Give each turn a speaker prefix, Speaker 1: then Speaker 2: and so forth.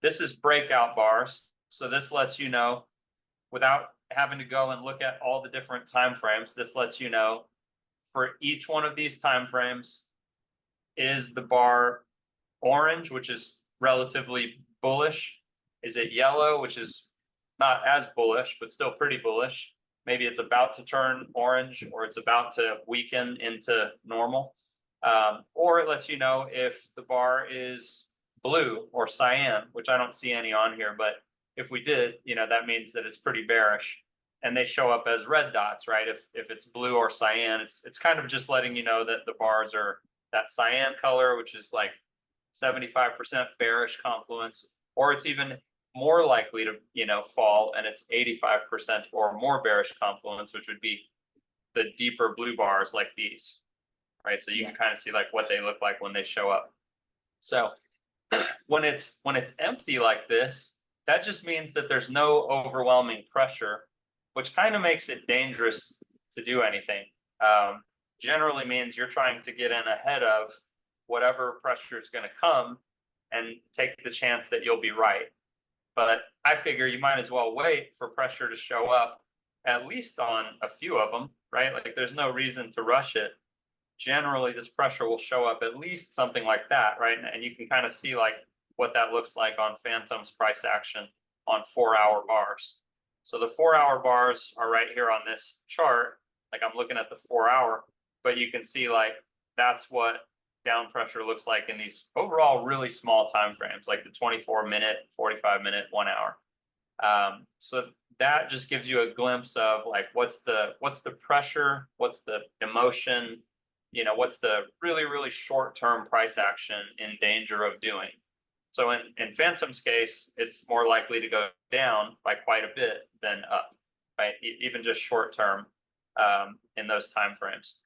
Speaker 1: This is breakout bars. So this lets you know without having to go and look at all the different time frames. This lets you know for each one of these time frames, is the bar orange, which is relatively bullish? Is it yellow, which is not as bullish, but still pretty bullish? Maybe it's about to turn orange or it's about to weaken into normal. Or it lets you know if the bar is blue or cyan, which I don't see any on here, but if we did, that means that it's pretty bearish. And they show up as red dots, right? If it's blue or cyan, it's kind of just letting you know that the bars are that cyan color, which is like 75% bearish confluence, or it's even more likely to fall, and it's 85% or more bearish confluence, which would be the deeper blue bars like these, right? So you can kind of see like what they look like when they show up. So when it's empty like this, that just means that there's no overwhelming pressure, which kind of makes it dangerous to do anything. Generally means you're trying to get in ahead of whatever pressure is going to come and take the chance that you'll be right. But I figure you might as well wait for pressure to show up, at least on a few of them, right? Like there's no reason to rush it. Generally, this pressure will show up at least something like that, right? And you can kind of see like what that looks like on Phantom's price action on 4-hour bars. So the 4-hour bars are right here on this chart. Like I'm looking at the 4-hour, but you can see like that's what down pressure looks like in these overall really small time frames, like the 24-minute, 45-minute, 1 hour. So that just gives you a glimpse of like what's the pressure, what's the emotion, what's the really short-term price action in danger of doing. So in Phantom's case, it's more likely to go down by quite a bit than up, right? Even just short term in those time frames.